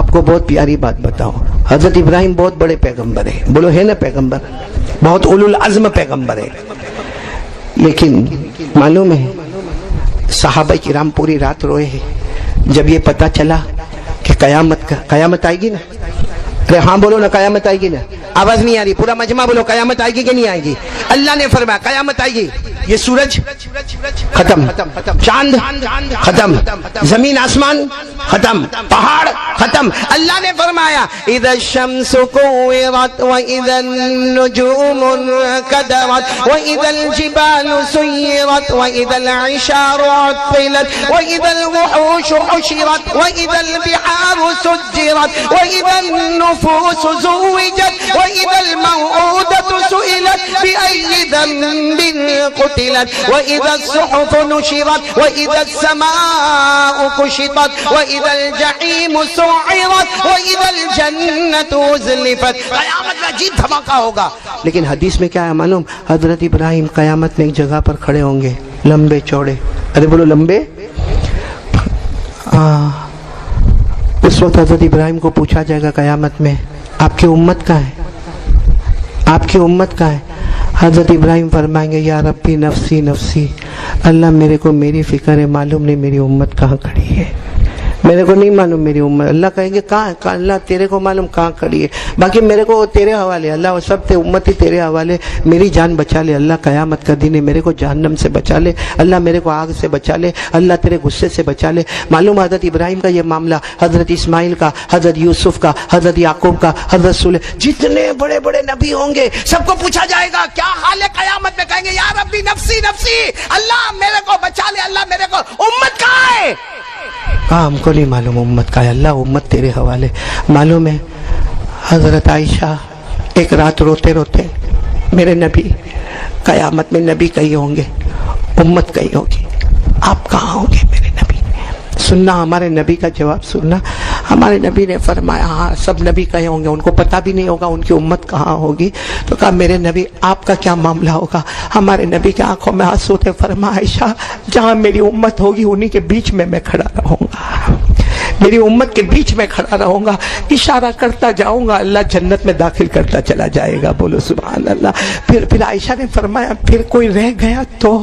آپ کو بہت پیاری بات بتاؤ، حضرت ابراہیم بہت بڑے پیغمبر ہیں، بولو ہے نا پیغمبر، بہت اولو العزم پیغمبر ہے، لیکن معلوم ہے صحابہ کرام پوری رات روئے ہیں جب یہ پتا چلا کہ قیامت آئے گی نا. ارے ہاں بولو نا، قیامت آئے گی نا. آواز نہیں آ رہی، پورا مجمع بولو قیامت آئے گی کہ نہیں آئے گی. اللہ نے فرمایا قیامت آئے گی. یہ سورج ختم، چاند ختم، زمین آسمان ختم، پہاڑ ختم. اللہ نے فرمایا اذا الشمس كورت واذا النجوم انكدرت واذا الجبال سيرت واذا العشار عطلت واذا الوحوش حشرت واذا البحار سجرت واذا النفوس زوجت واذا الموءودة سئلت بأي ذنب قتلت وإذا الصحف نشرت وإذا السماء كشطت وإذا الجحيم سعرت وإذا الجنة أزلفت. قیامت میں عجیب دھماکہ ہوگا. لیکن حدیث میں کیا ہے معلوم؟ حضرت ابراہیم قیامت میں ایک جگہ پر کھڑے ہوں گے، لمبے چوڑے، ارے بولو لمبے. اس وقت حضرت ابراہیم کو پوچھا جائے گا قیامت میں آپ کی امت کہاں ہے، آپ کی امت کہاں ہے؟ حضرت ابراہیم فرمائیں گے یا ربی نفسی نفسی، اللہ میرے کو میری فکر ہے، معلوم نہیں میری امت کہاں کھڑی ہے، میرے کو نہیں معلوم میری امت. اللہ کہیں گے کہاں ہے؟ اللہ تیرے کو معلوم کہاں کھڑی ہے، باقی میرے کو تیرے حوالے. اللہ وہ سب امت ہی تیرے حوالے، میری جان بچا لے اللہ، قیامت کا دن ہے، میرے کو جہنم سے بچا لے اللہ، میرے کو آگ سے بچا لے اللہ، تیرے غصے سے بچا لے. معلوم حضرت ابراہیم کا یہ معاملہ، حضرت اسماعیل کا، حضرت یوسف کا، حضرت یعقوب کا، حضرت سلیمان، جتنے بڑے بڑے نبی ہوں گے سب کو پوچھا جائے گا کیا حال ہے قیامت میں. کہیں گے یا ربی نفسی نفسی، اللہ میرے کو بچا لے اللہ، میرے کو امت کہاں ہے؟ ہم کو نہیں معلوم امت کا ہے اللہ، امت تیرے حوالے. معلوم ہے حضرت عائشہ ایک رات روتے روتے میرے نبی، قیامت میں نبی کہیں ہوں گے، امت کہیں ہوگی، آپ کہاں ہوں گے میرے نبی؟ سننا ہمارے نبی کا جواب سننا. ہمارے نبی نے فرمایا ہاں سب نبی کہیں ہوں گے، ان کو پتہ بھی نہیں ہوگا ان کی امت کہاں ہوگی. تو کہا میرے نبی آپ کا کیا معاملہ ہوگا؟ ہمارے نبی کی آنکھوں میں آنسو تھے. فرمایا عائشہ جہاں میری امت ہوگی انہی کے بیچ میں کھڑا رہوں گا، میری امت کے بیچ میں کھڑا رہوں گا، اشارہ کرتا جاؤں گا، اللہ جنت میں داخل کرتا چلا جائے گا. بولو سبحان اللہ. پھر عائشہ نے فرمایا پھر کوئی رہ گیا تو،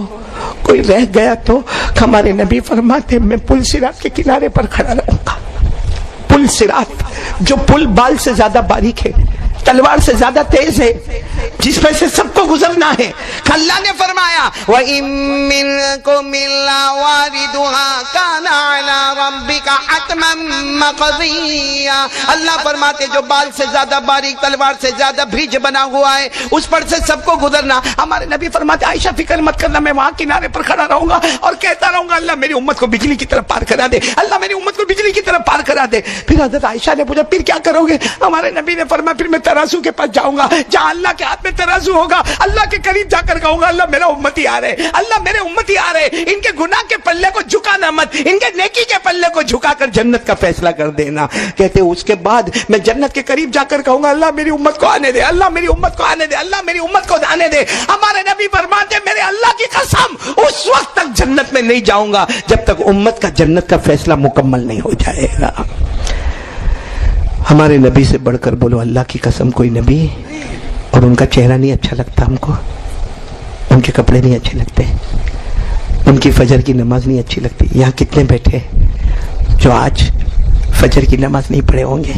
کوئی رہ گیا تو؟ ہمارے نبی فرماتے میں پل صراط کے کنارے پر کھڑا رہوں گا. پل صراط، جو پل بال سے زیادہ باریک ہے، تلوار سے زیادہ تیز ہے، جس پہ سے سب کو گزرنا ہے. اللہ نے فرمایا وَإِن مِّنكُمْ إِلَّا وَارِدُهَا كَانَ عَلَىٰ رَبِّكَ حَتْمًا مَّقْضِيًّا. اللہ فرماتے جو بال سے زیادہ باریک، تلوار سے زیادہ برج بنا ہوا ہے، اس پر سے سب کو گزرنا. ہمارے نبی فرماتے عائشہ فکر مت کرنا، میں وہاں کنارے پر کھڑا رہوں گا اور کہتا رہوں گا اللہ میری امت کو بجلی کی طرف پار کرا دے، اللہ میری امت کو بجلی کی طرف پار کرا دے. پھر حضرت عائشہ نے پوچھا پھر کیا کرو گے؟ ہمارے نبی نے فرمایا پھر میں ترازو کے پاس جاؤں گا، جہاں اللہ کے ہاتھ میں ترازو ہوگا اللہ کے قریب جا کر کہوں گا اللہ میرا امتی آ رہے، اللہ میرے امتی آ رہے، ان کے گناہ کے پلے کو جھکانا مت، ان کے نیکی کے پلے کو جھکا کر جنت کا فیصلہ کر دینا. کہتے اس کے بعد میں جنت کے قریب جا کر کہوں گا اللہ میری امت کو آنے دے، اللہ میری امت کو آنے دے، اللہ میری امت کو آنے دے. ہمارے نبی فرماتے میرے اللہ کی قسم اس وقت تک جنت میں نہیں جاؤں گا جب تک امت کا جنت کا فیصلہ مکمل نہیں ہو جائے گا. ہمارے نبی سے بڑھ کر بولو اللہ کی قسم کوئی نبی، اور ان کا چہرہ نہیں اچھا لگتا ہم کو، ان کے کپڑے نہیں اچھے لگتے، ان کی فجر کی نماز نہیں اچھی لگتی. یہاں کتنے بیٹھے جو آج فجر کی نماز نہیں پڑھے ہوں گے؟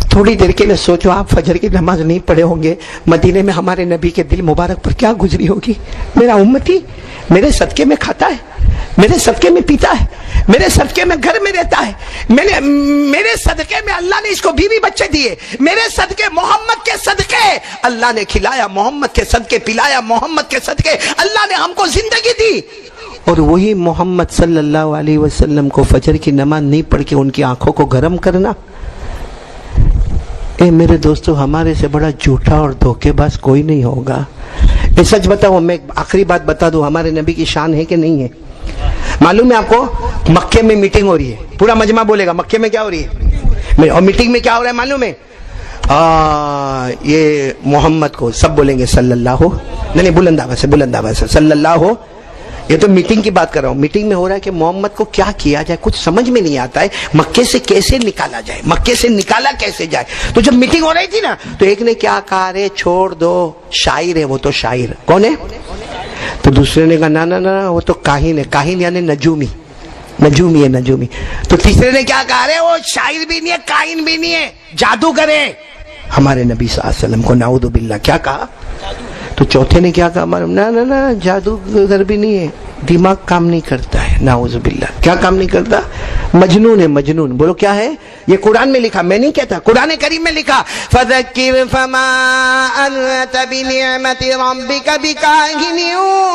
تھوڑی دیر کے لیے سوچو آپ فجر کی نماز نہیں پڑھے ہوں گے، مدینے میں ہمارے نبی کے دل مبارک پر کیا گزری ہوگی؟ میرا امتی میرے صدقے میں کھاتا ہے، میرے صدقے میں پیتا ہے، میرے صدقے میں گھر میں رہتا ہے، میرے صدقے میں اللہ نے اس کو بیوی بچے دیے، میرے صدقے محمد کے صدقے اللہ نے کھلایا، محمد کے صدقے پلایا، محمد کے صدقے اللہ نے ہم کو زندگی دی. اور وہی محمد صلی اللہ علیہ وسلم کو فجر کی نماز نہیں پڑھ کے ان کی آنکھوں کو گرم کرنا. اے میرے دوستو ہمارے سے بڑا جھوٹا اور دھوکے باز کوئی نہیں ہوگا. یہ سچ بتاؤ، میں آخری بات بتا دوں، ہمارے نبی کی شان ہے کہ نہیں ہے؟ معلوم ہے آپ کو مکے میں میٹنگ ہو رہی ہے، پورا مجمع بولے گا مکے میں کیا ہو رہی ہے، اور میٹنگ میں کیا ہو رہا ہے معلوم ہے؟ یہ محمد کو سب بولیں گے صلی اللہ، نہیں بلند آواز سے، بلند آواز سے صلی اللہ یہ تو میٹنگ کی بات کر رہا ہوں. میٹنگ میں ہو رہا ہے کہ محمد کو کیا کیا جائے, کچھ سمجھ میں نہیں آتا ہے, مکے سے کیسے نکالا جائے, مکے سے نکالا کیسے جائے. تو جب میٹنگ ہو رہی تھی نا تو ایک نے کیا کہا, رے چھوڑ دو, شاعر ہے وہ تو. شاعر کون ہے؟ تو دوسرے نے کہا نا نا نا وہ تو کاہن ہے. کاہن یعنی نجومی, نجومی ہے نجومی. تو تیسرے نے کیا کہا, رے وہ شاعر بھی نہیں ہے, کاہن بھی نہیں ہے, جادوگر ہے. ہمارے نبی صلی اللہ علیہ وسلم کو نعوذ باللہ کیا کہا. تو چوتھے نے کیا کہا, نا نا نا جادوگر بھی نہیں ہے, دماغ کام نہیں کرتا ہے. نعوذ باللہ, کیا کام نہیں کرتا؟ مجنون ہے, مجنون. بولو کیا ہے؟ یہ قرآن میں لکھا, میں نہیں کہتا, قرآن کریم میں لکھا. فَذَكِّرْ فَمَا أَنْتَ بِنِعْمَةِ رَبِّكَ بِكَاهِنٍ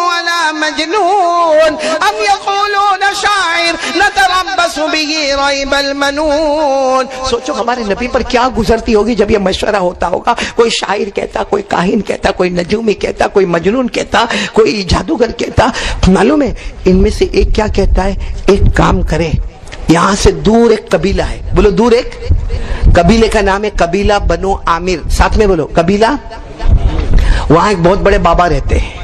وَلَا مَجْنُونٍ أَمْ يَقُولُونَ شَاعِرٌ نَتَرَبَّصُ بِهِ رَيْبَ الْمَنُونِ. سوچو ہمارے نبی پر کیا گزرتی ہوگی جب یہ مشورہ ہوتا ہوگا. کوئی شاعر کہتا, کوئی کاہن کہتا, کوئی نجومی کہتا, کوئی مجنون کہتا, کوئی جادوگر کہتا. معلوم ہے ان میں سے ایک کیا کہتا ہے, ایک کام کرے, یہاں سے دور ایک قبیلہ ہے, بولو دور ایک قبیلے کا نام ہے قبیلہ بنو عامر. ساتھ میں بولو قبیلہ. وہاں ایک بہت بڑے بابا رہتے ہیں.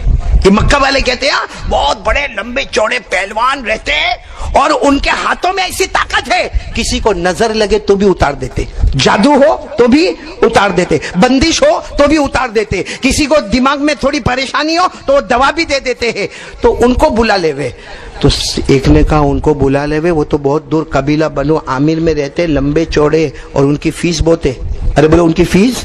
یہ مکہ والے کہتے ہیں بہت بڑے لمبے چوڑے پہلوان رہتے ہیں, اور ان کے ہاتھوں میں ایسی طاقت ہے کسی کو نظر لگے تو بھی اتار دیتے, جادو ہو تو بھی اتار دیتے, بندش ہو تو بھی اتار دیتے, کسی کو دماغ میں تھوڑی پریشانی ہو تو دوا بھی دے دیتے ہیں. تو ان کو بلا لے وے. تو ایک نے کہا ان کو بلا لے وے, وہ تو بہت دور قبیلہ بنو عامر میں رہتے, لمبے چوڑے, اور ان کی فیس بہت ہے. ارے بولو ان کی فیس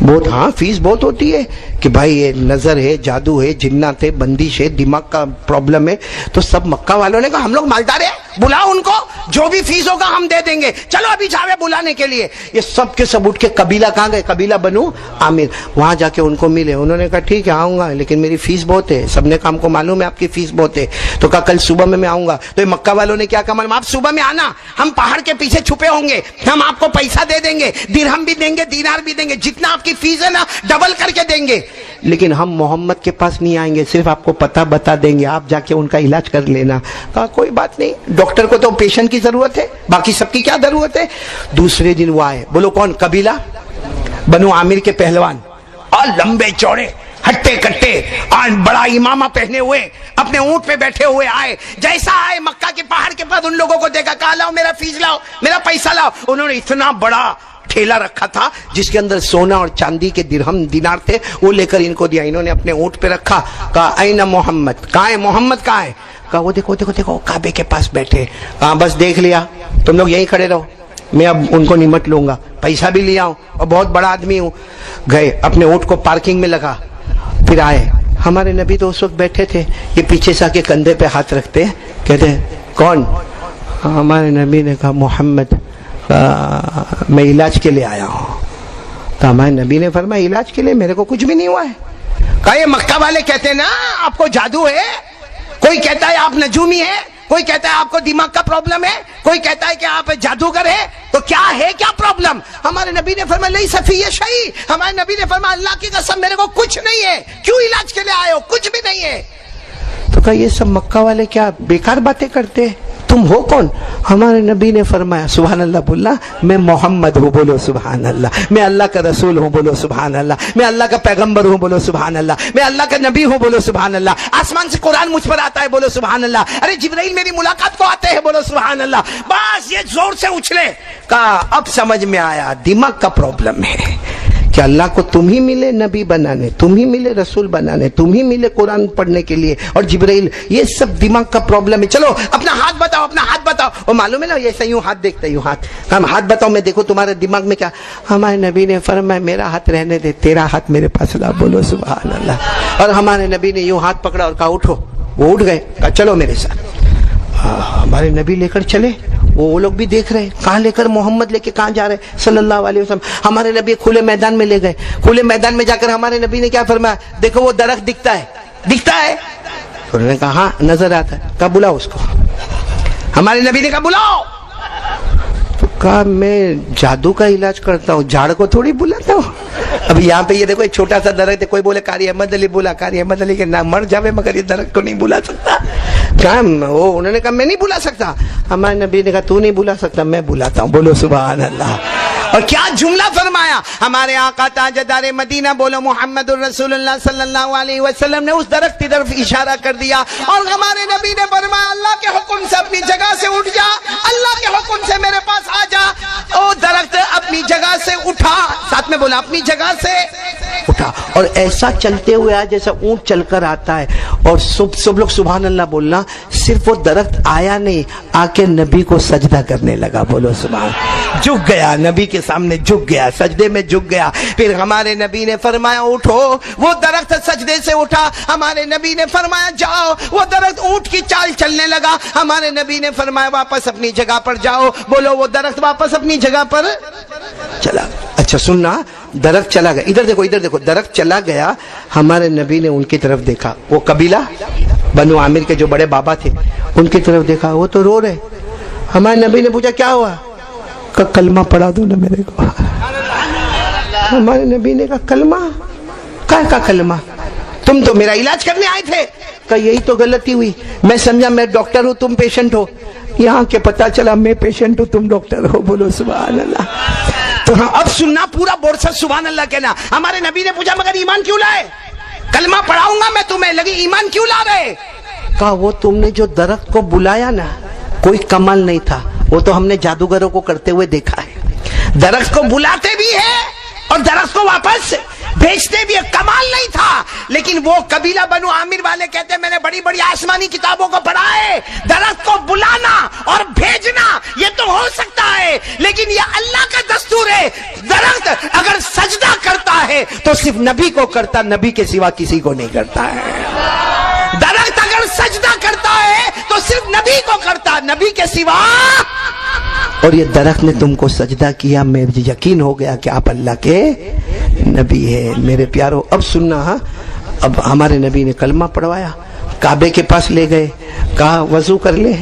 بہت. ہاں فیس بہت ہوتی ہے کہ بھائی یہ نظر ہے, جادو ہے, جنات ہے, بندش ہے, دماغ کا پرابلم ہے. تو سب مکہ والوں نے کہا ہم لوگ مالدار ہیں, بلاؤ ان کو, جو بھی فیس ہوگا ہم دے دیں گے, چلو ابھی جاوے بلانے کے لیے. یہ سب کے سب اٹھ کے قبیلہ کہاں گئے, قبیلہ بنو عامر. وہاں جا کے ان کو ملے. انہوں نے کہا ٹھیک ہے آؤں گا, لیکن میری فیس بہت ہے. سب نے کہا ہم کو معلوم ہے آپ کی فیس بہت ہے. تو کہا کل صبح میں آؤں گا. تو یہ مکہ والوں نے کیا کہا, معلوم آپ صبح میں آنا, ہم پہاڑ کے پیچھے چھپے ہوں گے, ہم آپ کو پیسہ دے دیں گے, درہم بھی دیں گے, دینار بھی دیں گے, جتنا آپ کی فیس ہے نا ڈبل کر کے دیں گے, لیکن ہم محمد کے پاس نہیں آئیں گے, صرف آپ کو پتہ بتا دیں گے, آپ جا کے ان کا علاج کر لینا. کہا کوئی بات نہیں, ڈاکٹر کو تو پیشنٹ کی ضرورت ہے, باقی سب کی کیا ضرورت ہے. دوسرے دن وہ آئے. بولو کون؟ قبیلہ بنو عامر کے پہلوان, اور لمبے چوڑے, ہٹے کٹے, اور بڑا امامہ پہنے ہوئے, اپنے اونٹ پہ بیٹھے ہوئے آئے. جیسا آئے مکہ کے پہاڑ کے پاس ان لوگوں کو دیکھا, کہا لاؤ میرا فیس لاؤ, میرا پیسہ لاؤ. انہوں نے اتنا بڑا ٹھیلا رکھا تھا جس کے اندر سونا اور چاندی کے درہم دینار تھے, وہ لے کر ان کو دیا. انہوں نے اپنے اونٹ پہ رکھا. کہا اینا محمد, کہاں ہے محمد, کہاں ہے؟ کہا وہ دیکھو دیکھو دیکھو کعبے کے پاس بیٹھے. کہا بس دیکھ لیا, تم لوگ یہیں کھڑے رہو, میں اب ان کو نمٹ لوں گا, پیسہ بھی لیا ہوں اور بہت بڑا آدمی ہوں. گئے اپنے اونٹ کو پارکنگ میں لگا, پھر آئے. ہمارے نبی تو اس وقت بیٹھے تھے, یہ پیچھے سے آ کے کندھے پہ ہاتھ رکھتے ہیں, کہتے ہیں کون؟ ہمارے نبی نے کہا محمد. میں علاج کے لیے آیا ہوں. تو ہمارے نبی نے فرمایا علاج کے لیے؟ میرے کو کچھ بھی نہیں ہوا ہے. کہا یہ مکہ والے کہتے ہیں نا آپ کو جادو ہے, کوئی کہتا ہے آپ نجومی ہے, کوئی کہتا ہے آپ کو دماغ کا پرابلم ہے, کوئی کہتا ہے کہ آپ جادوگر ہے, تو کیا ہے, کیا پرابلم؟ ہمارے نبی نے فرمایا لیس فی شیء. ہمارے نبی نے فرمایا اللہ کی قسم میرے کو کچھ نہیں ہے, کیوں علاج کے لیے آئے ہو, کچھ بھی نہیں ہے. تو کہا یہ سب مکہ والے کیا بیکار باتیں کرتے, تم ہو کون؟ ہمارے نبی نے فرمایا سبحان اللہ, بولنا میں محمد ہوں, بولو سبحان اللہ, میں اللہ کا رسول ہوں, بولو سبحان اللہ, میں اللہ کا پیغمبر ہوں, بولو سبحان اللہ, میں اللہ کا نبی ہوں, بولو سبحان اللہ, آسمان سے قرآن مجھ پر آتا ہے, بولو سبحان اللہ, ارے جبرائیل میری ملاقات کو آتے ہیں, بولو سبحان اللہ. بس یہ زور سے اچھلے. کہا اب سمجھ میں آیا دماغ کا پرابلم ہے کہ اللہ کو تم ہی ملے نبی بنانے, تم ہی ملے رسول بنانے, تم ہی ملے قرآن پڑھنے کے لیے, اور جبرائیل, یہ سب دماغ کا پرابلم ہے. چلو اپنا ہاتھ بتاؤ, اپنا ہاتھ بتاؤ. وہ معلوم ہے نا یہ یوں ہاتھ دیکھتا ہے, یوں ہاتھ, ہم ہاتھ بتاؤ میں دیکھو تمہارے دماغ میں کیا. ہمارے نبی نے فرمایا میرا ہاتھ رہنے دے, تیرا ہاتھ میرے پاس لا, بولو سبحان اللہ. اور ہمارے نبی نے یوں ہاتھ پکڑا اور کہا اٹھو. وہ اٹھ گئے, کہا چلو میرے ساتھ. ہمارے نبی لے کر چلے. وہ لوگ بھی دیکھ رہے کہاں لے کر, محمد لے کے کہاں جا رہے صلی اللہ علیہ وسلم. ہمارے نبی کھلے میدان میں لے گئے. کھلے میدان میں جا کر ہمارے نبی نے کیا فرمایا, دیکھو وہ درخت دکھتا ہے, دکھتا ہے. انہوں نے کہا ہاں نظر آتا ہے. کہا بلاؤ اس کو. ہمارے نبی نے کہا بلاؤ. تو کہا میں جادو کا علاج کرتا ہوں, جھاڑ کو تھوڑی بلاتا ہوں. ابھی یہاں پہ یہ دیکھو ایک چھوٹا سا درخت ہے, کوئی بولے قاری احمد علی بولا, قاری احمد علی کے نام مر جاوے مگر یہ درخت کو نہیں بلا سکتا. انہوں نے کہا میں نہیں بلا سکتا. ہمارے نبی نے کہا تو نہیں بلا سکتا, میں بلاتا ہوں, بولو سبحان اللہ. اور کیا جملہ فرمایا ہمارے آقا تاجدار مدینہ بولو محمد الرسول اللہ صلی اللہ علیہ وسلم نے اس درخت کی طرف اشارہ کر دیا اور ہمارے نبی نے فرمایا اللہ کے حکم سے اپنی جگہ سے اٹھ جا، اللہ کے حکم سے میرے پاس آ جا۔ وہ درخت اپنی جگہ سے اٹھا، ساتھ میں بولا اپنی جگہ سے اٹھا، اور ایسا چلتے ہوئے آیا جیسا اونٹ چل کر آتا ہے، اور سب لوگ سبحان اللہ بولنا۔ صرف وہ درخت آیا نہیں، آ کے نبی کو سجدہ کرنے لگا، بولو سبحان، جھک گیا نبی کے سامنے، جھک گیا سجدے میں، جھک گیا۔ پھر ہمارے نبی نے فرمایا اٹھو، وہ درخت سجدے سے اٹھا، ہمارے نبی نے فرمایا جاؤ، وہ درخت اونٹ کی چال چلنے لگا، ہمارے نبی نے فرمایا واپس اپنی جگہ پر جاؤ، بولو وہ درخت واپس اپنی جگہ پر چلا۔ اچھا سننا، درخت چلا گیا، ادھر دیکھو ادھر دیکھو، درخت چلا گیا، ہمارے نبی نے ان کی طرف دیکھا، وہ قبیلہ بنو عامر کے جو بڑے بابا تھے ان کی طرف دیکھا، وہ تو رو رہے۔ ہمارے نبی نے پوچھا کیا ہوا؟ کہ کلمہ پڑھا دو نا میرے کو۔ ہمارے نبی نے کہا کلمہ؟ کا کلمہ؟ تم تو میرا علاج کرنے آئے تھے۔ کہ یہی تو غلطی ہوئی، میں سمجھا میں ڈاکٹر ہوں تم پیشنٹ ہو، یہاں کے پتا چلا میں پیشنٹ ہوں تم ڈاکٹر ہو، بولو سبحان اللہ۔ تو ہاں اب سننا پورا بورسر سبحان اللہ کہنا۔ ہمارے نبی نے پوچھا مگر ایمان کیوں لائے؟ کلمہ پڑھاؤں گا میں تمہیں، لگی ایمان کیوں لا رہے؟ کہا وہ تم نے جو درخت کو بلایا نا، کوئی کمال نہیں تھا، وہ تو ہم نے جادوگروں کو کرتے ہوئے دیکھا ہے، درخت کو بلاتے بھی ہے اور درخت کو واپس بھیجتے بھی ہے، کمال نہیں تھا۔ لیکن وہ قبیلہ بنو عامر والے کہتے ہیں میں نے بڑی بڑی آسمانی کتابوں کو پڑھا ہے، درخت کو بلانا اور بھیجنا یہ تو ہو سکتا ہے، لیکن یہ اللہ کا دستور ہے، درخت اگر سجدہ کرتا ہے تو صرف نبی کو کرتا، نبی کے سوا کسی کو نہیں کرتا ہے۔ درخت اگر سجدہ کرتا ہے تو صرف نبی کو کرتا، نبی کے سوا۔ اور یہ درخت نے تم کو سجدہ کیا، مجھے یقین ہو گیا کہ آپ اللہ کے نبی ہے۔ میرے پیارو اب سننا، ہاں اب ہمارے نبی نے کلمہ پڑھوایا، کعبے کے پاس لے گئے، کہا وضو کر لے،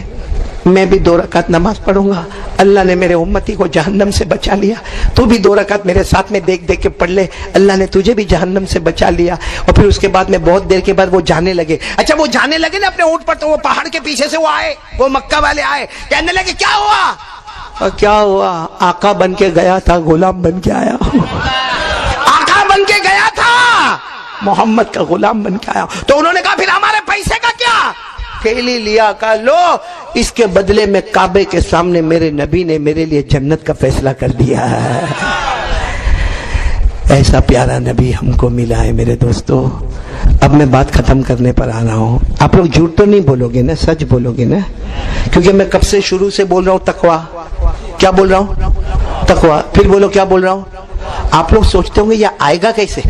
میں بھی 2 رکعت نماز پڑھوں گا، اللہ نے میرے امتی کو جہنم سے بچا لیا، تو بھی 2 رکعت میرے ساتھ میں دیکھ دیکھ کے پڑھ لے، اللہ نے تجھے بھی جہنم سے بچا لیا۔ اور پھر اس کے بعد میں بہت دیر کے بعد وہ جانے لگے۔ اچھا وہ جانے لگے نا اپنے اونٹ پر، تو وہ پہاڑ کے پیچھے سے وہ آئے، وہ مکہ والے آئے، کہنے لگے کیا ہوا؟ اور کیا ہوا؟ آقا بن کے گیا تھا، غلام بن کے آیا، آقا بن کے گیا تھا، محمد کا غلام بن کے آیا۔ تو انہوں نے کہا پھر ہمارے پیسے کا کیا؟ تھیلی لیا، کہا لو اس کے بدلے میں کعبے کے سامنے میرے نبی نے میرے لیے جنت کا فیصلہ کر دیا ہے۔ ایسا پیارا نبی ہم کو ملا ہے میرے دوستو۔ اب میں بات ختم کرنے پر آ رہا ہوں، آپ لوگ جھوٹ تو نہیں بولو گے نا، سچ بولو گے نا، کیونکہ میں کب سے شروع سے بول رہا ہوں تقویٰ، کیا بول رہا ہوں؟ تقویٰ۔ پھر بولو کیا بول رہا ہوں؟ آپ لوگ سوچتے ہوں گے یہ آئے گا کیسے؟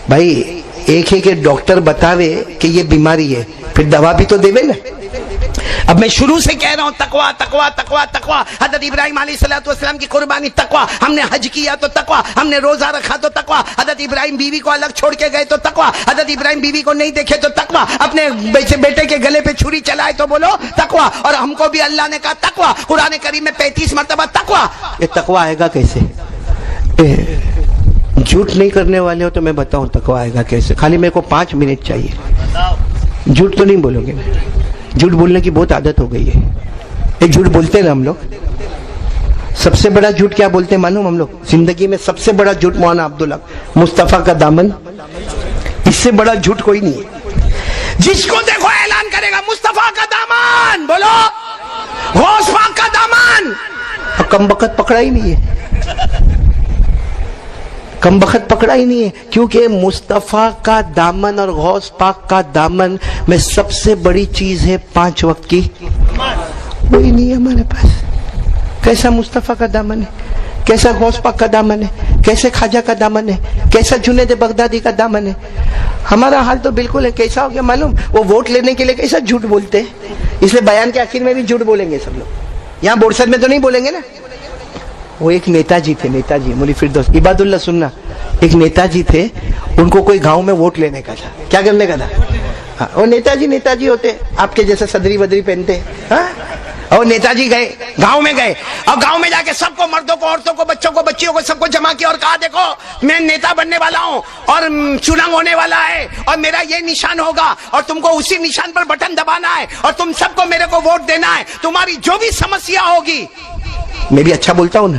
بھائی ایک ہے کہ ڈاکٹر بتاوے کہ یہ بیماری ہے، پھر دوا بھی تو دے نا۔ اب میں شروع سے کہہ رہا ہوں تقویٰ تقویٰ تقویٰ تقویٰ۔ حضرت ابراہیم علیہ السلام کی قربانی تقویٰ، ہم نے حج کیا تو تقویٰ، ہم نے روزہ رکھا تو تقویٰ، حضرت ابراہیم بیوی کو الگ چھوڑ کے گئے تو تقویٰ، حضرت ابراہیم بیوی کو نہیں دیکھے تو تقویٰ، اپنے بیٹے کے گلے پہ چھری چلائے تو بولو تقویٰ، اور ہم کو بھی اللہ نے کہا تقویٰ، قرآن کریم میں 35 مرتبہ تقویٰ۔ یہ تقویٰ آئے گا کیسے؟ جھوٹ نہیں کرنے والے ہو تو میں بتاؤں تقویٰ آئے گا کیسے، خالی میرے کو 5 منٹ چاہیے۔ جھوٹ تو نہیں بولو گے، جھوٹ بولنے کی بہت عادت ہو گئی ہے، ایک جھوٹ بولتے ہیں ہم لوگ۔ سب سے بڑا جھوٹ کیا بولتے ہیں معلوم؟ ہم لوگ زندگی میں سب سے بڑا جھوٹ مولانا عبدالحق، مصطفیٰ کا دامن، اس سے بڑا جھوٹ کوئی نہیں ہے۔ جس کو دیکھو اعلان کرے گا مصطفیٰ کا دامن، بولو غوث پاک کا دامن، اور کم بخت پکڑا ہی نہیں ہے، کم بخت پکڑا ہی نہیں ہے، کیونکہ مصطفیٰ کا دامن اور غوث پاک کا دامن میں سب سے بڑی چیز ہے 5 وقت کی، وہی نہیں ہے ہمارے پاس۔ کیسا مصطفیٰ کا دامن ہے، کیسا غوث پاک کا دامن ہے، کیسے خواجہ کا دامن ہے، کیسا جنید بغدادی کا دامن ہے۔ ہمارا حال تو بالکل ہے، کیسا ہو گیا معلوم؟ وہ ووٹ لینے کے لیے کیسا جھوٹ بولتے ہیں، اس لیے بیان کے آخر میں بھی جھوٹ بولیں گے سب لوگ، یہاں بورسد میں تو نہیں بولیں گے نا۔ وہ ایک نیتا جی تھے، نیتا جی مولی فردوس عباد اللہ، سننا، ایک نیتا جی تھے، ان کو کوئی گاؤں میں ووٹ لینے کا تھا، کیا کرنے کا تھا؟ وہ نیتا جی ہوتے آپ کے جیسے صدری ودری پہنتے، اور نیتا جی گئے گاؤں میں، گئے اور گاؤں میں جا کے سب کو، مردوں کو، عورتوں کو، بچوں کو، بچیوں کو، سب کو جمع کیا اور کہا دیکھو میں نیتا بننے والا ہوں اور چناؤ ہونے والا ہے اور میرا یہ نشان ہوگا اور تم کو اسی نشان پر بٹن دبانا ہے اور تم سب کو میرے کو ووٹ دینا ہے، تمہاری جو بھی سمسیا ہوگی، میں بھی اچھا بولتا ہوں نا،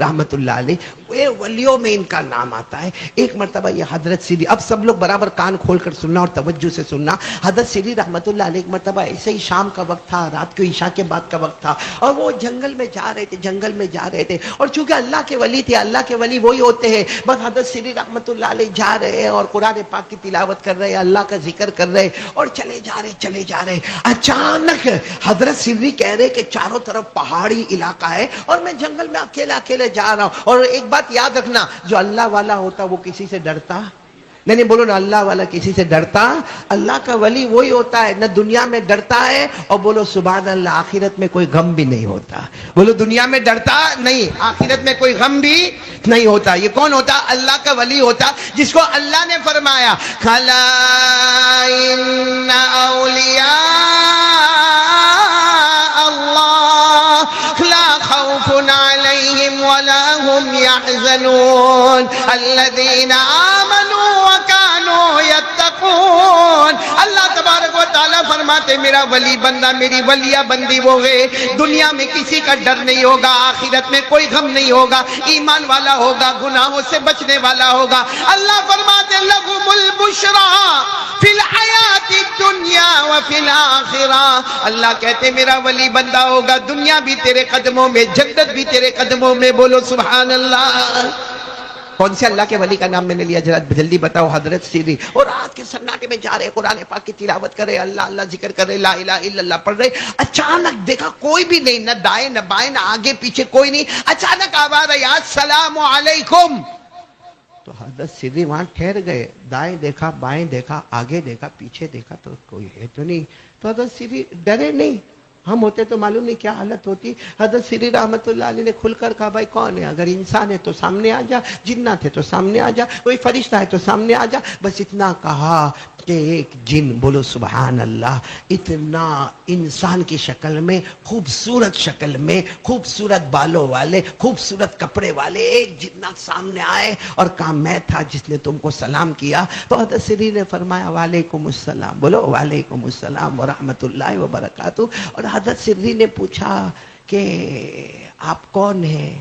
رحمت اللہ علیہ، وہ ولیوں میں ان کا نام آتا ہے۔ ایک مرتبہ یہ حضرت سری، اب سب لوگ برابر کان کھول کر سننا اور توجہ سے سننا، حضرت سری رحمت اللہ علیہ ایک مرتبہ ایسے ہی شام کا وقت تھا، رات کو عشاء کے بعد کا وقت تھا، اور وہ جنگل میں جا رہے تھے، اور چونکہ اللہ کے ولی تھے، اللہ کے ولی وہی ہوتے ہیں، بس حضرت سری رحمت اللہ علیہ جا رہے ہیں اور قرآن پاک کی تلاوت کر رہے ہیں، اللہ کا ذکر کر رہے اور چلے جا رہے، اچانک حضرت سری کہہ رہے کہ چاروں طرف پہاڑی علاقہ ہے اور میں جنگل میں اکیلے جا رہا ہوں، اور ایک بات یاد رکھنا، جو اللہ والا ہوتا وہ کسی سے ڈرتا نہیں، بولو نا، اللہ والا کسی سے ڈرتا، اللہ کا ولی وہی ہوتا ہے، نہ دنیا میں ڈرتا ہے، اور بولو سبحان اللہ، آخرت میں کوئی غم بھی نہیں ہوتا، بولو دنیا میں ڈرتا نہیں، آخرت میں کوئی غم بھی نہیں ہوتا۔ یہ کون ہوتا؟ اللہ کا ولی ہوتا، جس کو اللہ نے فرمایا کھلا ان اولیاء اللہ لا خوف علیہم ولا هم يحزنون الذین آمنوا وكانوا يتقون۔ اللہ تبارک و تعالیٰ فرماتے میرا ولی بندہ، میری ولیہ بندی وہ ہے، دنیا میں کسی کا ڈر نہیں ہوگا، آخرت میں کوئی غم نہیں ہوگا، ایمان والا ہوگا، گناہوں سے بچنے والا ہوگا۔ اللہ فرماتے لہم البشریٰ فی الحیات الدنیا وفی الآخرہ، اللہ کہتے میرا ولی بندہ ہوگا، دنیا بھی تیرے قدموں میں، جنت بھی تیرے قدموں میں، بولو سبحان اللہ۔ کون سے اللہ کے ولی کا نام میں نے لیا؟ جلدی بتاؤ۔ حضرت سری، اور رات کے سناٹے میں جا رہے، قرآن پاک کی تلاوت کر رہے، اللہ اللہ ذکر کر رہے، لا الہ الا اللہ پڑھ رہے، اچانک دیکھا کوئی بھی نہیں، نہ دائیں نہ بائیں نہ آگے پیچھے کوئی نہیں، اچانک آواز آئی السلام علیکم، تو حضرت سری وہاں ٹھہر گئے، دائیں دیکھا بائیں دیکھا آگے دیکھا پیچھے دیکھا تو کوئی ہے تو نہیں، تو حضرت سری ڈرے نہیں، ہم ہوتے تو معلوم نہیں کیا حالت ہوتی۔ حضرت سری رحمت اللہ علیہ نے کھل کر کہا بھائی کون ہے؟ اگر انسان ہے تو سامنے آ جا، جنات ہے تو سامنے آ جا، کوئی فرشتہ ہے تو سامنے آ جا، بس اتنا کہا کہ ایک جن، بولو سبحان اللہ، اتنا انسان کی شکل میں، خوبصورت شکل میں، خوبصورت بالوں والے، خوبصورت کپڑے والے ایک جنات سامنے آئے اور کہا میں تھا جس نے تم کو سلام کیا، تو حضرت سری نے فرمایا وعلیکم السلام، بولو وعلیکم السلام ورحمت اللہ وبرکاتہ۔ اور حضرت سری نے پوچھا کہ آپ کون ہیں؟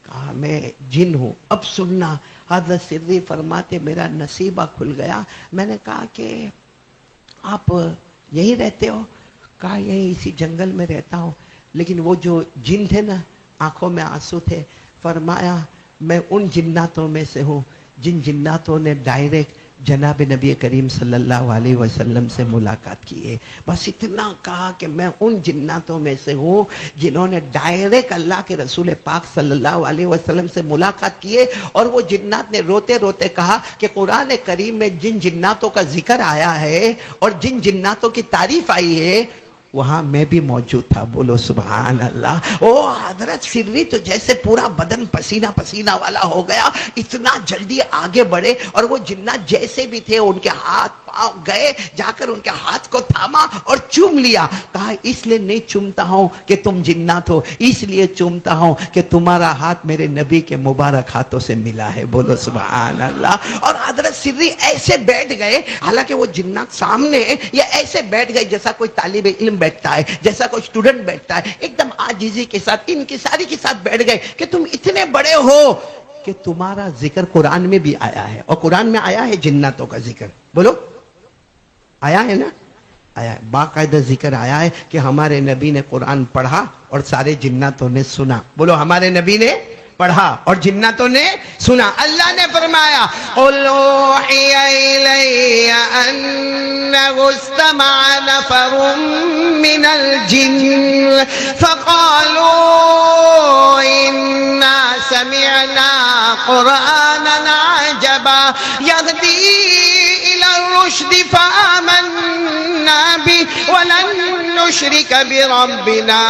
کہا میں جن ہوں۔ اب سننا، حضرت سری فرماتے میرا نصیبہ کھل گیا، میں نے کہا کہ آپ یہی رہتے ہو؟ کہا یہی اسی جنگل میں رہتا ہوں، لیکن وہ جو جن تھے نا، آنکھوں میں آنسو تھے، فرمایا میں ان جناتوں میں سے ہوں جن جناتوں نے ڈائریکٹ جناب نبی کریم صلی اللہ علیہ وسلم سے ملاقات کی ہے۔ بس اتنا کہا کہ میں ان جناتوں میں سے ہوں جنہوں نے ڈائریکٹ اللہ کے رسول پاک صلی اللہ علیہ وسلم سے ملاقات کی ہے، اور وہ جنات نے روتے روتے کہا کہ قرآن کریم میں جن جناتوں کا ذکر آیا ہے اور جن جناتوں کی تعریف آئی ہے وہاں میں بھی موجود تھا، بولو سبحان اللہ۔ او حضرت سری تو جیسے پورا بدن پسینہ پسینہ والا ہو گیا، اتنا جلدی آگے بڑھے، اور وہ جنات جیسے بھی تھے ان کے ہاتھ پاؤں گئے، جا کر ان کے ہاتھ کو تھاما اور چوم لیا، کہا اس لیے نہیں چومتا ہوں کہ تم جنات ہو، اس لیے چومتا ہوں کہ تمہارا ہاتھ میرے نبی کے مبارک ہاتھوں سے ملا ہے، بولو سبحان اللہ۔ اور حضرت سری ایسے بیٹھ گئے، حالانکہ وہ جنات سامنے ہیں، یہ ایسے بیٹھ گئے جیسا کوئی طالب علم بیٹھتا ہے، جیسا کوئی اسٹوڈنٹ بیٹھتا ہے، ایک دم عاجزی کے ساتھ ان کی ساری کے ساتھ بیٹھ گئے کہ تم اتنے بڑے ہو کہ تمہارا ذکر قرآن میں بھی آیا ہے، اور قرآن میں آیا ہے جناتوں کا ذکر، بولو آیا ہے نا، آیا ہے، باقاعدہ ذکر آیا ہے کہ ہمارے نبی نے قرآن پڑھا اور سارے جناتوں نے سنا، بولو ہمارے نبی نے پڑھا اور جناتوں نے سنا۔ اللہ نے فرمایا قُلْ أُوحِيَ إِلَيَّ أَنَّهُ اسْتَمَعَ نَفَرٌ مِّنَ الْجِنِّ فَقَالُوا إِنَّا سَمِعْنَا قُرْآنًا عَجَبًا يَهْدِي إِلَى الرُّشْدِ فَآمَنَّا بِهِ وَلَن نُّشْرِكَ بِرَبِّنَا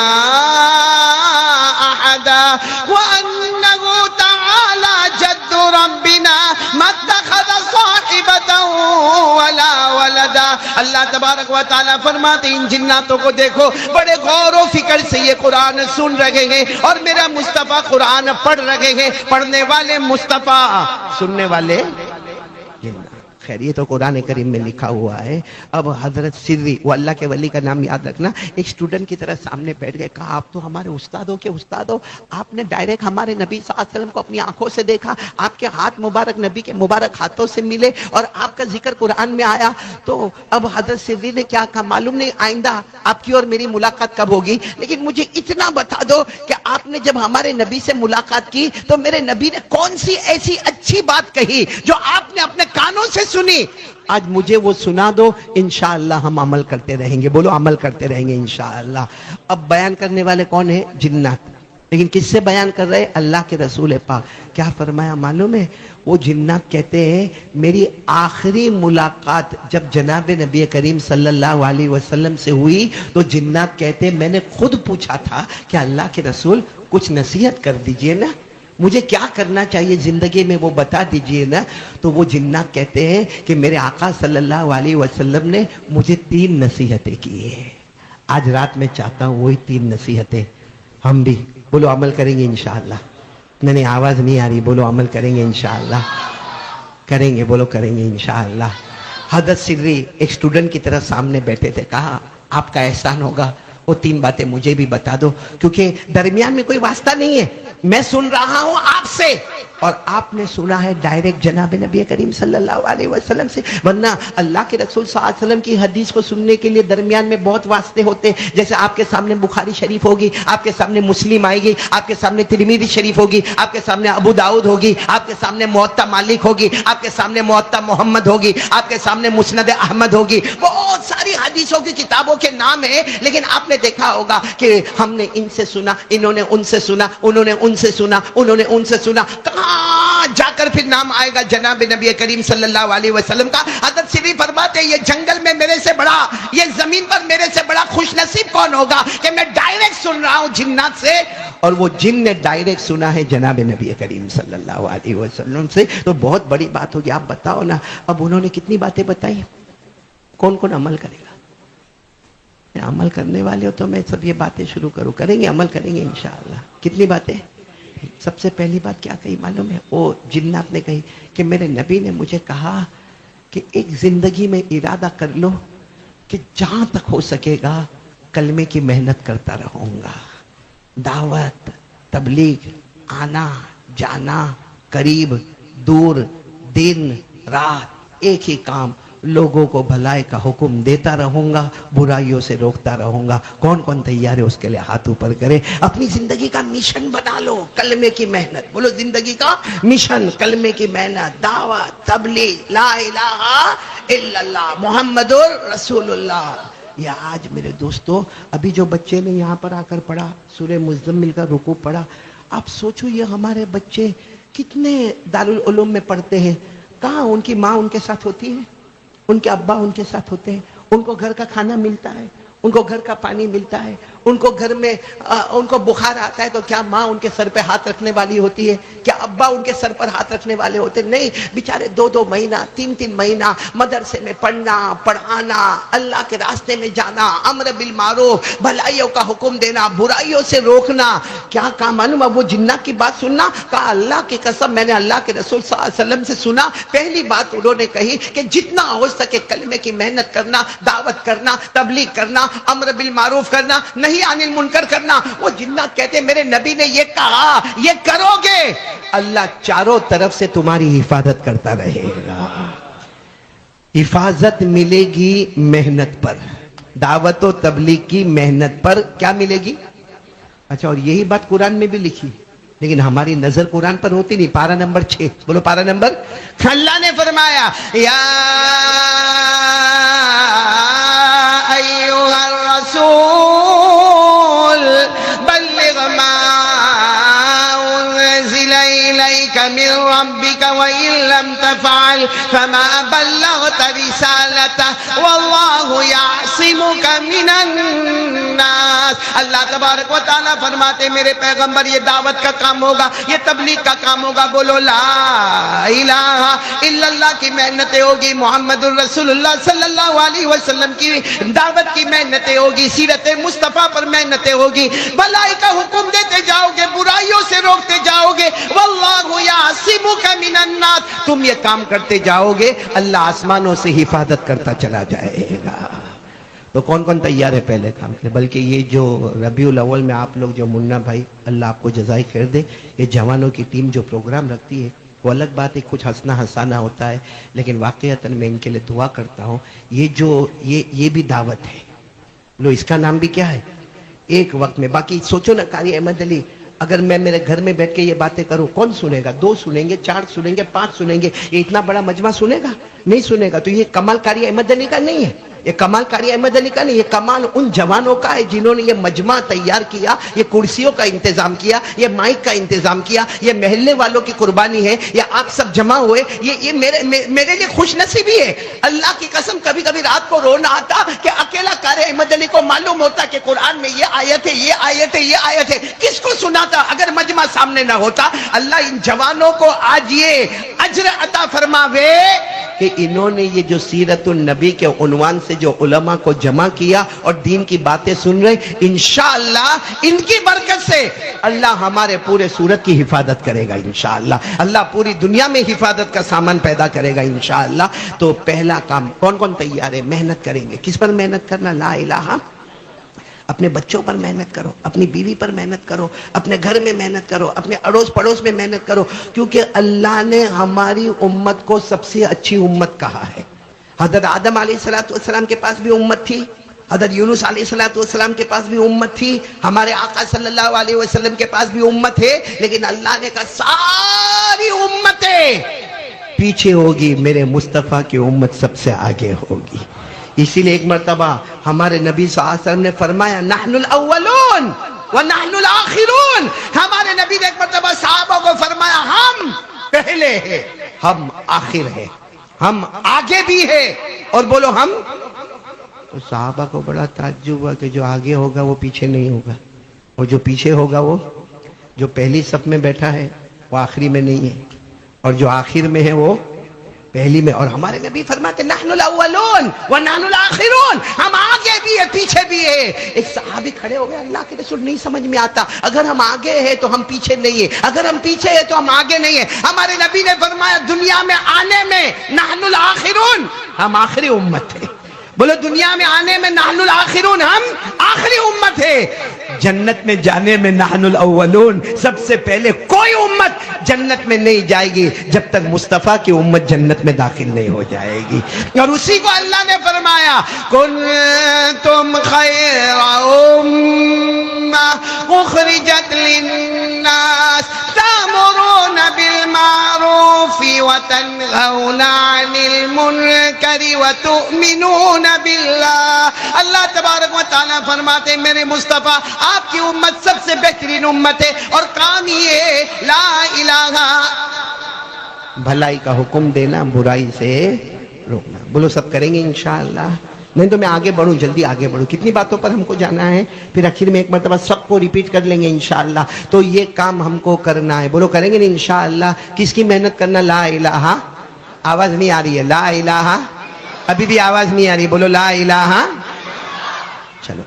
أَحَدًا وَأَنَّهُ تَعَالَى جَدُّ رَبِّنَا مَا اتَّخَذَ صَاحِبَةً وَلَا وَلَدًا۔ اللہ تبارک و تعالیٰ فرماتے ان جناتوں کو دیکھو، بڑے غور و فکر سے یہ قرآن سن رہے ہیں، اور میرا مصطفیٰ قرآن پڑھ رہے ہیں، پڑھنے والے مصطفیٰ، سننے والے جنات۔ خیر یہ تو قرآن کریم میں لکھا ہوا ہے. اب حضرت سری، وہ اللہ کے ولی کا نام یاد رکھنا، ایک اسٹوڈنٹ کی طرح سامنے بیٹھ گئے. کہا آپ تو ہمارے استادوں کے استاد ہو، آپ نے ڈائریکٹ ہمارے نبی صلی اللہ علیہ وسلم کو اپنی آنکھوں سے دیکھا، آپ کے ہاتھ مبارک نبی کے مبارک ہاتھوں سے ملے اور آپ کا ذکر قرآن میں آیا. تو اب حضرت سری نے کیا کہا معلوم نہیں آئندہ آپ کی اور میری ملاقات کب ہوگی، لیکن مجھے اتنا بتا دو کہ آپ نے جب ہمارے نبی سے ملاقات کی تو میرے نبی نے کون سی ایسی اچھی بات کہی جو آپ نے اپنے کانوں سے سنی. آج مجھے وہ سنا دو، انشاءاللہ ہم عمل کرتے رہیں گے. بولو عمل کرتے رہیں گے انشاءاللہ. اب بیان کرنے والے کون ہیں؟ جنات. لیکن کس سے بیان کر رہے؟ اللہ کے رسول پاک. کیا فرمایا معلوم ہے؟ وہ جنات کہتے ہیں میری آخری ملاقات جب جناب نبی کریم صلی اللہ علیہ وسلم سے ہوئی تو جنات کہتے ہیں میں نے خود پوچھا تھا کہ اللہ کے رسول کچھ نصیحت کر دیجئے نا، مجھے کیا کرنا چاہیے زندگی میں وہ بتا دیجئے نا. تو وہ جنات کہتے ہیں کہ میرے آقا صلی اللہ علیہ وسلم نے مجھے 3 نصیحتیں کی ہیں. آج رات میں چاہتا ہوں وہی 3 نصیحتیں ہم بھی بولو عمل کریں گے انشاءاللہ. نہیں آواز نہیں آ رہی، بولو عمل کریں گے انشاءاللہ. کریں گے، بولو کریں گے انشاءاللہ. حضرت سری ایک اسٹوڈنٹ کی طرح سامنے بیٹھے تھے. کہا آپ کا احسان ہوگا وہ 3 باتیں مجھے بھی بتا دو، کیونکہ درمیان میں کوئی واسطہ نہیں ہے. میں سن رہا ہوں آپ سے اور آپ نے سنا ہے ڈائریکٹ جناب نبی کریم صلی اللہ علیہ وسلم سے، ورنہ اللہ کے رسول صلی اللہ علیہ وسلم کی حدیث کو سننے کے لیے درمیان میں بہت واسطے ہوتے. جیسے آپ کے سامنے بخاری شریف ہوگی، آپ کے سامنے مسلم آئے گی، آپ کے سامنے ترمذی شریف ہوگی، آپ کے سامنے ابو داؤد ہوگی، آپ کے سامنے موطا مالک ہوگی، آپ کے سامنے موطا محمد ہوگی، آپ کے سامنے مسند احمد ہوگی. بہت ساری حدیثوں کی کتابوں کے نام ہیں، لیکن آپ نے دیکھا ہوگا کہ ہم نے ان سے سنا، انہوں نے ان سے سنا، انہوں نے ان سے سنا، انہوں نے ان سے سنا. کہاں جا کر پھر نام آئے گا جناب نبی کریم صلی اللہ علیہ وسلم کا. حضرت سری فرماتے ہیں یہ جنگل میں میرے سے بڑا، یہ زمین پر میرے سے بڑا خوش نصیب کون ہوگا کہ میں ڈائریکٹ سن رہا ہوں جنات سے، اور وہ جن نے ڈائریکٹ سنا ہے جناب نبی کریم صلی اللہ علیہ وسلم سے. تو بہت بڑی بات ہوگی. آپ بتاؤ نا اب انہوں نے کتنی باتیں بتائی، کون کون عمل کرے گا؟ عمل کرنے والے ہو تو میں سب یہ باتیں شروع کروں. کریں گے، عمل کریں گے انشاءاللہ. کتنی باتیں؟ سب سے پہلی بات کیا کہی معلوم ہے؟ وہ جنات نے کہی کہ میرے نبی نے مجھے کہا کہ ایک زندگی میں ارادہ کر لو کہ جہاں تک ہو سکے گا کلمے کی محنت کرتا رہوں گا. دعوت، تبلیغ، آنا جانا، قریب دور، دن رات ایک ہی کام، لوگوں کو بھلائی کا حکم دیتا رہوں گا، برائیوں سے روکتا رہوں گا. کون کون تیار ہے اس کے لیے ہاتھ اوپر کرے. اپنی زندگی کا مشن بنا لو کلمے کی محنت. بولو زندگی کا مشن کلمے کی محنت، دعوت، تبلیغ، لا الہ الا اللہ محمد رسول اللہ. یہ آج میرے دوستو ابھی جو بچے نے یہاں پر آ کر پڑھا سورہ مزمل کا رکوع پڑھا، آپ سوچو یہ ہمارے بچے کتنے دارالعلوم میں پڑھتے ہیں، کہاں ان کی ماں ان کے ساتھ ہوتی ہے، ان کے ابا ان کے ساتھ ہوتے ہیں، ان کو گھر کا کھانا ملتا ہے، ان کو گھر کا پانی ملتا ہے، ان کو گھر میں ان کو بخار آتا ہے تو کیا ماں ان کے سر پہ ہاتھ رکھنے والی ہوتی ہے؟ کیا ابا ان کے سر پر ہاتھ رکھنے والے ہوتے؟ نہیں، بیچارے 2 مہینہ 3 مہینہ مدرسے میں پڑھنا، پڑھانا، اللہ کے راستے میں جانا، امر بالمعروف، بھلائیوں کا حکم دینا، برائیوں سے روکنا. کیا کہا معلوم ہے؟ وہ جنات کی بات سننا. کہا اللہ کی قسم میں نے اللہ کے رسول صلی اللہ علیہ وسلم سے سنا. پہلی بات انہوں نے کہی کہ جتنا ہو سکے کلمے کی محنت کرنا، دعوت کرنا، تبلیغ کرنا، امر بالمعروف کرنا، نہیں عن المنکر کرنا. وہ جنات کہتے میرے نبی نے یہ کہا، یہ کرو گے اللہ چاروں طرف سے تمہاری حفاظت کرتا رہے گا. حفاظت ملے گی محنت پر، دعوت و تبلیغ کی محنت پر. کیا ملے گی؟ اچھا، اور یہی بات قرآن میں بھی لکھی، لیکن ہماری نظر قرآن پر ہوتی نہیں. پارہ نمبر 6 بولو، پارہ نمبر. اللہ نے فرمایا یا ایھا الرسول بلغ ما انزل الیک من ربک وان لم تفعل فما بلغت رسالته واللہ یعصمک من الناس. الناس. اللہ تبارک و تعالیٰ فرماتے میرے پیغمبر یہ دعوت کا کام ہوگا, یہ تبلیغ کا کام ہوگا. بولو لا الہ الا اللہ کی محنتیں ہوگی, محمد الرسول اللہ صلی اللہ علیہ وسلم کی دعوت کی محنتیں ہوگی, سیرت مصطفیٰ پر محنتیں ہوگی. بھلائی کا حکم دیتے جاؤ گے, برائیوں سے روکتے جاؤ گے. واللہ یعصمک من الناس, تم یہ کام کرتے جاؤ گے, اللہ آسمانوں سے حفاظت کرتا چلا جائے گا. تو کون کون تیار ہے پہلے کام کے؟ بلکہ یہ جو ربیع الاول میں آپ لوگ جو منا بھائی, اللہ آپ کو جزائے خیر دے, یہ جوانوں کی ٹیم جو پروگرام رکھتی ہے وہ الگ بات ہے, کچھ ہنسنا ہنسانا ہوتا ہے, لیکن واقعتاً میں ان کے لیے دعا کرتا ہوں. یہ بھی دعوت ہے. لو اس کا نام بھی کیا ہے؟ ایک وقت میں. باقی سوچو نا قاری احمد علی, اگر میں میرے گھر میں بیٹھ کے یہ باتیں کروں, کون سنے گا؟ 2 سنیں گے, 4 سنیں گے, 5 سنیں گے. یہ اتنا بڑا مجمع سنے گا؟ نہیں سنے گا. تو یہ کمال قاری احمد علی کا نہیں ہے, یہ کمال قاری احمد علی کا نہیں, یہ کمال ان جوانوں کا ہے جنہوں نے یہ مجمع تیار کیا, یہ کرسیوں کا انتظام کیا, یہ مائک کا انتظام کیا, یہ محلے والوں کی قربانی ہے, یہ آپ سب جمع ہوئے. یہ میرے لیے خوش نصیبی ہے. اللہ کی قسم کبھی کبھی رات کو رونا آتا کہ اکیلا قاری احمد علی کو معلوم ہوتا کہ قرآن میں یہ آیت ہے, یہ آیت ہے, یہ آیت ہے. کس کو سناتا اگر مجمع سامنے نہ ہوتا؟ اللہ ان جوانوں کو آج یہ اجر عطا فرماوے کہ انہوں نے یہ جو سیرت النبی کے عنوان سے جو علماء کو جمع کیا اور دین کی باتیں سن رہے, انشاءاللہ ان کی برکت سے اللہ ہمارے پورے سورت کی حفاظت کرے گا. انشاءاللہ اللہ پوری دنیا میں حفاظت کا سامان پیدا کرے گا انشاءاللہ. تو پہلا کام کون کون تیار ہے؟ محنت کریں گے. کس پر محنت کرنا؟ لا الہ. اپنے بچوں پر محنت کرو, اپنی بیوی پر محنت کرو, اپنے گھر میں محنت کرو, اپنے اڑوس پڑوس میں محنت کرو, کیونکہ اللہ نے ہماری امت کو سب سے اچھی امت کہا ہے. حضرت آدم علیہ السلام کے پاس بھی امت تھی, حضرت یونس علیہ السلام کے پاس بھی امت تھی, ہمارے آقا صلی اللہ علیہ وسلم کے پاس بھی امت ہے, لیکن اللہ نے کہا ساری امتیں پیچھے ہوگی, میرے مصطفیٰ کی امت سب سے آگے ہوگی. اسی لیے ایک مرتبہ ہمارے نبی صلی اللہ علیہ وسلم نے فرمایا نحن الاولون ونحن الاخرون. ہمارے نبی نے ایک مرتبہ صحابہ کو فرمایا ہم پہلے ہیں, ہم آخر ہیں, ہم آگے بھی ہیں. اور بولو ہم. تو صحابہ کو بڑا تعجب ہوا کہ جو آگے ہوگا وہ پیچھے نہیں ہوگا, اور جو پیچھے ہوگا وہ جو پہلی صف میں بیٹھا ہے وہ آخری میں نہیں ہے, اور جو آخر میں ہے وہ پہلی میں. اور ہمارے نبی فرماتے نحن الاولون ونحن الاخرون, ہم آگے بھی ہے پیچھے بھی ہے. ایک صحابی کھڑے ہو گئے, اللہ کے رسول نہیں سمجھ میں آتا, اگر ہم آگے ہیں تو ہم پیچھے نہیں ہیں, اگر ہم پیچھے ہیں تو ہم آگے نہیں ہیں. ہمارے نبی نے فرمایا دنیا میں آنے میں نحن الاخرون, ہم آخری امت ہیں. بولو دنیا میں آنے میں نحن الاخرون, ہم آخری امت ہے. جنت میں جانے میں نحن الاولون, سب سے پہلے کوئی امت جنت میں نہیں جائے گی جب تک مصطفیٰ کی امت جنت میں داخل نہیں ہو جائے گی. اور اسی کو اللہ نے فرمایا کنتم خیر امہ اخرجت للناس تأمرون بالمعروف وتنہون عن المنکر وتؤمنون باللہ. اللہ تبارک و تعالیٰ فرماتے میرے مصطفیٰ آپ کی امت سب سے بہترین امت ہے, اور کام یہ ہے لا الہ, بھلائی کا حکم دینا, برائی سے روکنا. بولو سب کریں گے انشاءاللہ. نہیں تو میں آگے بڑھوں, جلدی آگے بڑھوں. کتنی باتوں پر ہم کو جانا ہے, پھر آخر میں ایک مرتبہ سب کو ریپیٹ کر لیں گے انشاءاللہ. تو یہ کام ہم کو کرنا ہے. بولو کریں گے نہیں انشاءاللہ. کس کی محنت کرنا؟ لا الہ. آواز نہیں آ رہی ہے, لا الہ. ابھی بھی آواز نہیں آ رہی, بولو لا الہ. چلو.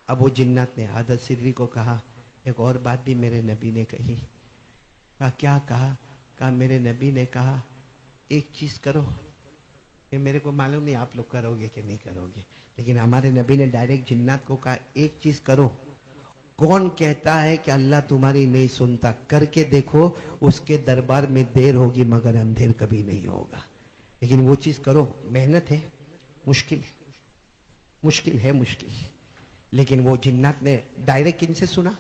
اب وہ جنات نے حضرت سری کو کہا ایک اور بات بھی میرے نبی نے کہی. کیا کہا؟ کہا میرے نبی نے کہا ایک چیز کرو, یہ میرے کو معلوم نہیں آپ لوگ کرو گے کہ نہیں کرو گے, لیکن ہمارے نبی نے ڈائریکٹ جنات کو کہا ایک چیز کرو. کون کہتا ہے کہ اللہ تمہاری نہیں سنتا؟ کر کے دیکھو, اس کے دربار میں دیر ہوگی مگر اندھیر کبھی نہیں ہوگا. لیکن وہ چیز کرو. محنت ہے, مشکل ہے, مشکل, لیکن وہ جنات نے ڈائریکٹ کن سے سنا؟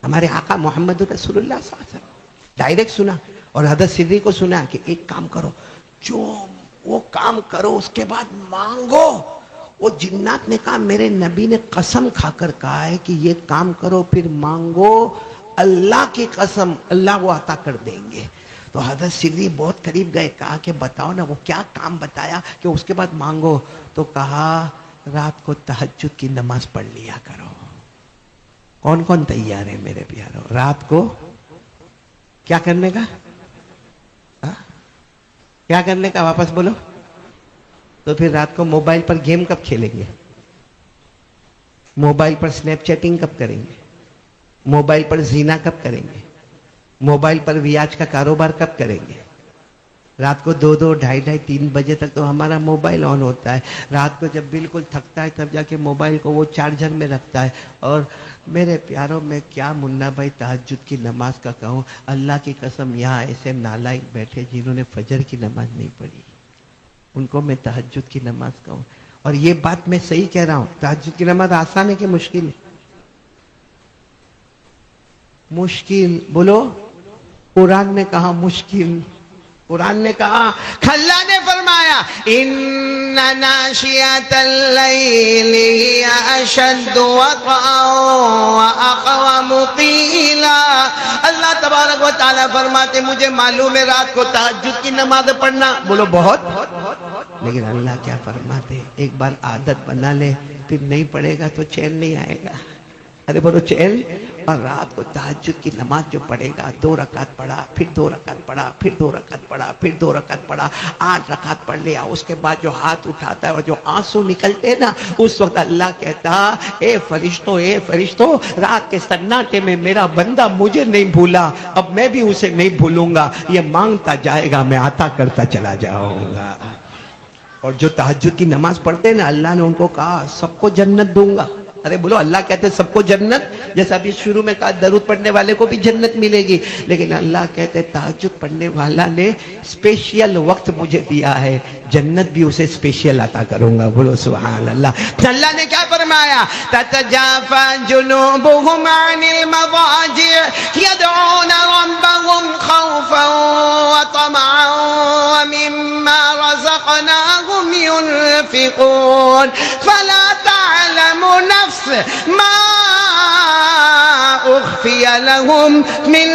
ہمارے آقا محمد رسول اللہ صلی اللہ علیہ وسلم ڈائریکٹ سنا. اور حضرت سری کو سنا کہ ایک کام کرو, جو وہ کام کرو اس کے بعد مانگو. وہ جنات نے کہا میرے نبی نے قسم کھا کر کہا ہے کہ یہ کام کرو پھر مانگو, اللہ کی قسم اللہ وہ عطا کر دیں گے. تو حضرت سری بہت قریب گئے, کہا کہ بتاؤ نا وہ کیا کام بتایا کہ اس کے بعد مانگو. تو کہا رات کو تہجد کی نماز پڑھ لیا کرو. کون کون تیار ہے میرے پیارو رات کو کیا کرنے کا؟ کیا کرنے کا؟ واپس بولو. تو پھر رات کو موبائل پر گیم کب کھیلیں گے؟ موبائل پر سنیپ چیٹنگ کب کریں گے؟ موبائل پر زینا کب کریں گے؟ موبائل پر ویاج کا کاروبار کب کریں گے؟ رات کو 2 2 3 بجے تک تو ہمارا موبائل آن ہوتا ہے. رات کو جب بالکل تھکتا ہے تب جا کے موبائل کو وہ چارجر میں رکھتا ہے. اور میرے پیاروں میں کیا منا بھائی تہجد کی نماز کا کہوں. اللہ کی قسم یہاں ایسے نالائق بیٹھے جنہوں نے فجر کی نماز نہیں پڑھی, ان کو میں تہجد کی نماز کہوں. اور یہ بات میں صحیح کہہ رہا ہوں, تہجد کی نماز آسان ہے کہ مشکل ہے؟ مشکل. بولو. قرآن نے کہا مشکل. قرآن نے کہا, اللہ نے فرمایا ان ناشئۃ اللیل ہی اشد وطئا واقوم قیلا. اللہ تبارک و تعالیٰ فرماتے مجھے معلوم ہے رات کو تہجد کی نماز پڑھنا بولو بہت, لیکن اللہ کیا فرماتے ایک بار عادت بنا لے پھر نہیں پڑھے گا تو چین نہیں آئے گا. ارے بولو چین. اور رات کو تہجد کی نماز جو پڑھے گا 2 رکعت پڑھا, پھر 2 رکعت پڑھا, پھر 2 رکعت پڑھا, پھر 2 رکعت پڑھا, 8 رکعت پڑھ لیا. اس کے بعد جو ہاتھ اٹھاتا ہے اور جو آنسو نکلتے نا اس وقت اللہ کہتا اے فرشتوں رات کے سناٹے میں میرا بندہ مجھے نہیں بھولا, اب میں بھی اسے نہیں بھولوں گا. یہ مانگتا جائے گا میں عطا کرتا چلا جاؤں گا. اور جو تہجد کی نماز پڑھتے ہیں نا اللہ نے ان کو کہا سب کو جنت دوں گا. ارے بولو اللہ کہتے ہیں سب کو جنت, جیسا ابھی شروع میں کہا درود پڑھنے والے کو بھی جنت ملے گی, لیکن اللہ کہتے ہیں تہجد پڑھنے والا نے اسپیشل وقت مجھے دیا ہے, جنت بھی اسے اسپیشل عطا کروں گا. بولو سبحان اللہ. اللہ نے کیا فرمایا تتجافى جنوبهم عن المضاجع يدعون ربهم خوفا وطمعا ومما رزقناهم ينفقون فلا تعلم نفس ما اخفی لهم من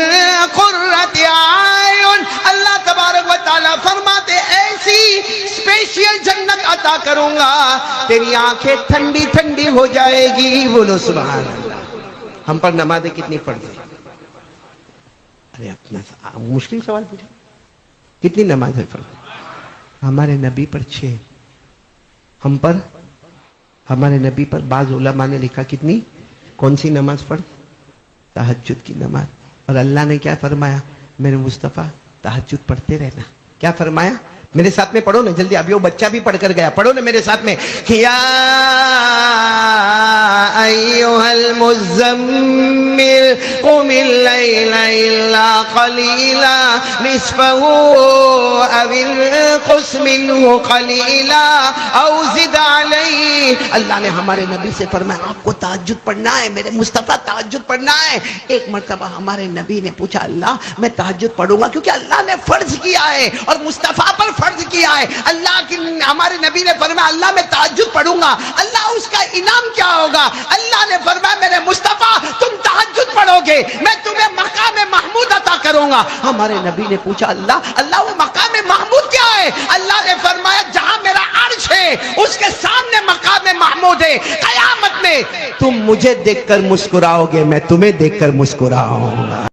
قرۃ اعین. اللہ تبارک و تعالیٰ فرماتے ایسی اسپیشل جنت عطا کروں گا تیری آنکھیں ٹھنڈی ٹھنڈی ہو جائے گی. بولو سبحان اللہ. ہم پر نمازیں کتنی پڑھ دی؟ ارے اپنا مشکل سوال پوچھو, کتنی نمازیں پڑھ دی؟ ہمارے نبی پر 6, ہم پر ہمارے نبی پر بعض علماء نے لکھا کتنی, کون سی نماز پڑھ؟ تہجد کی نماز. اور اللہ نے کیا فرمایا میرے مصطفیٰ تہجد پڑھتے رہنا. کیا فرمایا؟ میرے ساتھ میں پڑھو نا جلدی, ابھی وہ بچہ بھی پڑھ کر گیا, پڑھو نا میرے ساتھ میں. یا ایھا المزمل قم اللیل الا قلیلا نصفہ او انقص منہ قلیلا او زد علیہ. اللہ نے ہمارے نبی سے فرمایا آپ کو تہجد پڑھنا ہے, میرے مصطفیٰ تہجد پڑھنا ہے. ایک مرتبہ ہمارے نبی نے پوچھا اللہ میں تہجد پڑھوں گا کیونکہ اللہ نے فرض کیا ہے اور مصطفیٰ پر فرض کیا ہے. اللہ کی ہمارے نبی نے فرمایا اللہ میں تہجد پڑھوں گا, اللہ اس کا انعام کیا ہوگا؟ اللہ نے فرمایا میرے مصطفیٰ تم تہجد پڑھو گے میں تمہیں مقام محمود عطا کروں گا. ہمارے نبی نے پوچھا اللہ وہ مقام محمود کیا ہے؟ اللہ نے فرمایا جہاں میرا عرش ہے اس کے سامنے مقام محمود ہے. قیامت میں تم مجھے دیکھ کر مسکراؤ گے میں تمہیں دیکھ کر مسکراؤں گا.